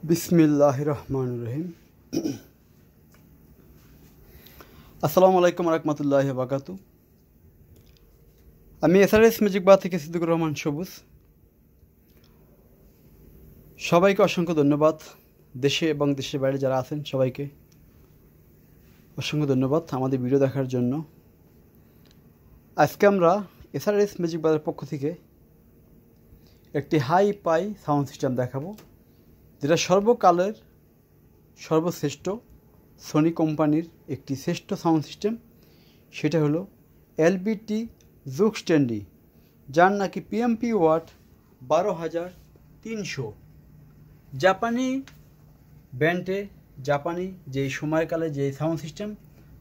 বিসমিল্লাহির রহমানির রহিম। আসসালামু আলাইকুম রাহমাতুল্লাহি ওয়া বারাকাতুহু। আমি এসআরএস ম্যাজিক বার থেকে সিদ্দিকুর রহমান সবুজ। সবাইকে অসংখ্য ধন্যবাদ। দেশে এবং দেশের বাইরে যারা আছেন সবাইকে অসংখ্য ধন্যবাদ আমাদের ভিডিও দেখার জন্য। আজকে আমরা এসআরএস ম্যাজিক বারের পক্ষ থেকে একটি হাই পাই সাউন্ড সিস্টেম দেখাবো, যেটা সর্বকালের সর্বশ্রেষ্ঠ সোনি কোম্পানির একটি শ্রেষ্ঠ সাউন্ড সিস্টেম। সেটা হলো এলবিটি জুক স্ট্যান্ডি, যার নাকি পিএমপি ওয়াট 12,300। জাপানি ব্র্যান্ডে জাপানি যেই সময়কালে যে সাউন্ড সিস্টেম,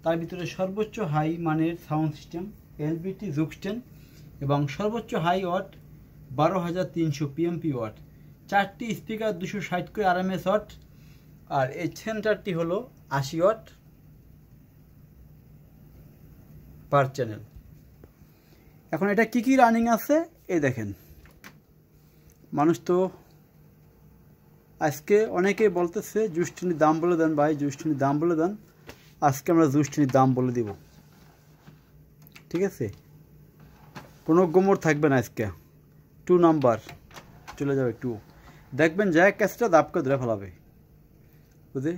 তার ভিতরে সর্বোচ্চ হাই মানের sound system LBT Dzukou stand, এবং সর্বোচ্চ হাই ওয়াট 12,300 পিএমপি ওয়াট। 4টি স্পিকার 260 করে আরএমএস ওয়াট, আর এই সেন্টারটি হলো 80 ওয়াট পার চ্যানেল। এখন এটা কি কি রানিং আছে এই দেখেন। মানুষ তো আজকে অনেকেই বলতেছে জুস্টিনির দাম বলে দেন ভাই, জুস্টিনির দাম বলে দেন। আজকে আমরা জুস্টিনির দাম বলে দিব, ঠিক আছে? কোনো গোমর থাকবে না আজকে। 2 নাম্বার চলে যাবে 2, দেখবেন যে ক্যাসটা দাপকে ধরে ফেলাবে। বুঝে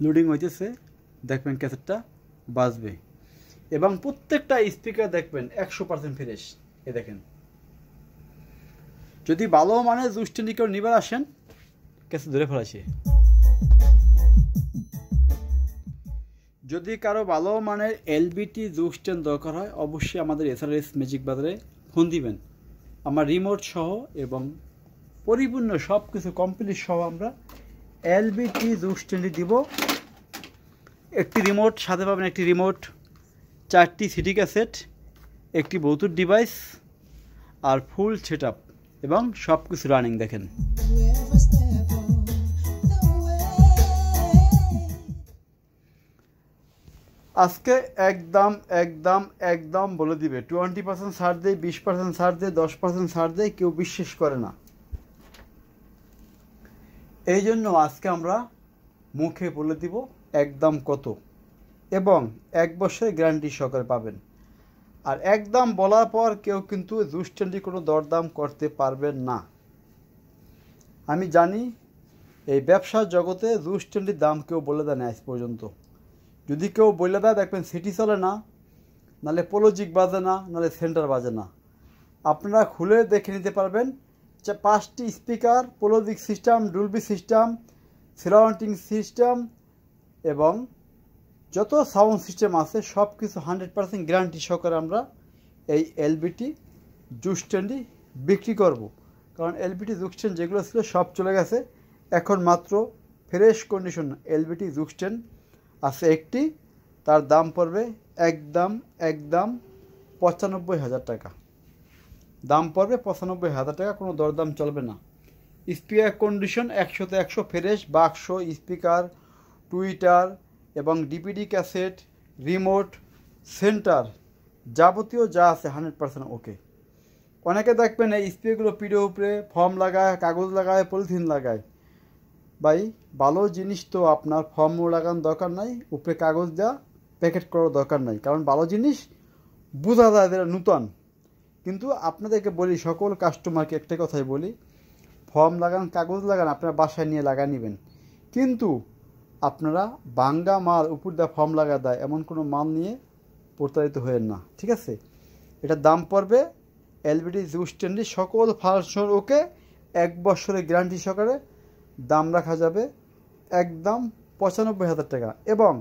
লোডিং হইতেছে, দেখবেন ক্যাসেটটা বাজবে, এবং প্রত্যেকটা স্পিকার দেখবেন 100% ফ্রেশ। এ দেখেন, যদি ভালো মানে জুস্টেন্ডি কেউ নিবার আসেন, ক্যাসেট ধরে ফেলাছে। যদি কারো ভালো মানের এলবিটি জুক স্ট্যান্ড দরকার হয়, অবশ্যই আমাদের এসআরএস ম্যাজিক বাজারে ফোন দিবেন। আমার রিমোট সহ এবং পরিপূর্ণ সব কিছু কমপ্লিট সহ আমরা এলবিটি জুক স্ট্যান্ডে দিব। একটি রিমোট সাথে পাবেন, একটি রিমোট, 4টি সিডি ক্যাসেট, একটি ব্লুটুথ ডিভাইস, আর ফুল সেটআপ এবং সব কিছু রানিং। দেখেন আজকে একদম একদম একদম বলে দিবে 20% ছাড় দেয়, 20% ছাড় দেয়, 10% ছাড় দেয়, কেউ বিশ্বাস করে না। এই জন্য আজকে আমরা মুখে বলে দিব একদম কত, এবং 1 বছরের গ্যারান্টি সহকারে পাবেন। আর একদম বলার পর কেউ কিন্তু জুস্টেন্ডি কোনো দরদাম করতে পারবেন না। আমি জানি এই ব্যবসার জগতে জুস্টেন্ডির দাম কেউ বলে দেয় না আজ পর্যন্ত। যদি কেউ বলে দেয়, দেখবেন সিটি চলে না, নাহলে পোলোজিক বাজে না, নাহলে সেন্টার বাজে না। আপনারা খুলে দেখে নিতে পারবেন যে 5টি স্পিকার, পোলোজিক system, Dolby system, surrounding system এবং যত সাউন্ড সিস্টেম আছে সব কিছু 100% গ্যারান্টি সহকারে আমরা এই এলবিটি জুক স্ট্যান্ডই বিক্রি করব। কারণ এলবিটি জুক স্ট্যান্ড যেগুলো ছিল সব চলে গেছে, এখন মাত্র fresh condition LBT Dzukou stand আছে একটি। তার দাম পড়বে একদম 95,000 টাকা। দাম পড়বে 95,000 টাকা, কোনো দরদাম চলবে না। স্পিকার কন্ডিশন 100তে 100 ফ্রেশ, বাক্স, স্পিকার, টুইটার এবং ডিপিডি ক্যাসেট, রিমোট, সেন্টার, যাবতীয় যা আছে 100% ওকে। অনেকে দেখবেন এই স্পিকারগুলো পিঠের উপরে ফর্ম লাগায়, কাগজ লাগায়, পলিথিন লাগায়। ভাই ভালো জিনিস তো আপনার ফর্মও লাগানোর দরকার নাই, উপরে কাগজ দেওয়া প্যাকেট করার দরকার নাই, কারণ ভালো জিনিস বোঝা যায় যেটা নূতন। কিন্তু আপনাদেরকে বলি, সকল কাস্টমারকে একটা কথাই বলি, ফর্ম লাগান, কাগজ লাগান, আপনারা বাসায় নিয়ে লাগা নেবেন। কিন্তু আপনারা বাঙ্গা মাল উপর দিয়ে ফর্ম লাগা দেয় এমন কোনো মাল নিয়ে প্রতারিত হয়েন না, ঠিক আছে? এটার দাম পড়বে এলবিটি জুক স্ট্যান্ডি সকল ফাংশন ওকে, 1 বছরের গ্যারান্টি সহকারে দাম রাখা যাবে একদম 95,000 টাকা। এবং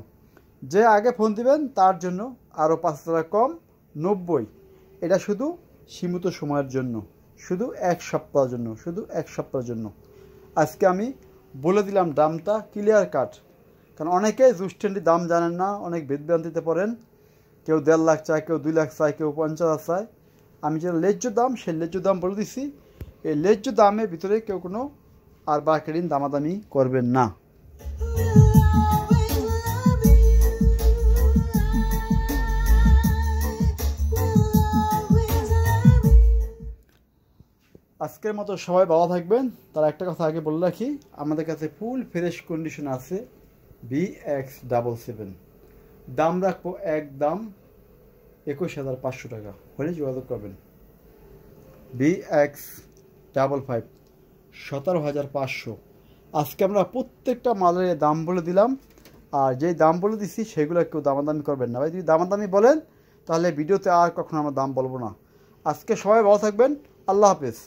যে আগে ফোন দিবেন তার জন্য আরও 5 টাকা কম, 90। এটা শুধু সীমিত সময়ের জন্য, শুধু 1 সপ্তাহের জন্য, শুধু 1 সপ্তাহের জন্য। আজকে আমি বলে দিলাম দামটা ক্লিয়ার কাট, কারণ অনেকে জুস্টেন্ডির দাম জানেন না, অনেক বিভ্রান্তিতে পড়েন। কেউ 1.5 লাখ চায়, কেউ 2 লাখ চায়, কেউ 50,000 চায়। আমি যে ন্যায্য দাম, সেই ন্যায্য দাম বলে দিচ্ছি। এই ন্যায্য দামের ভিতরে কেউ কোনো আর বার্গেনিং দামাদামি করবেন না। আজকের মতো সবাই ভালো থাকবেন। তার একটা কথা আগে বলে রাখি, আমাদের কাছে ফুল ফ্রেশ কন্ডিশন আছে BX77। দাম রাখবো একদম 21,500 টাকা, হলে যোগাযোগ করবেন। BX55 17,500। আজকে আমরা প্রত্যেকটা মালের দাম বলে দিলাম, আর যেই দাম বলে দিচ্ছি সেগুলো কেউ দামাদামি করবেন না ভাই। যদি দামাদামি বলেন তাহলে ভিডিওতে আর কখনো আমরা দাম বলবো না। আজকে সবাই ভালো থাকবেন। আল্লাহ হাফেজ।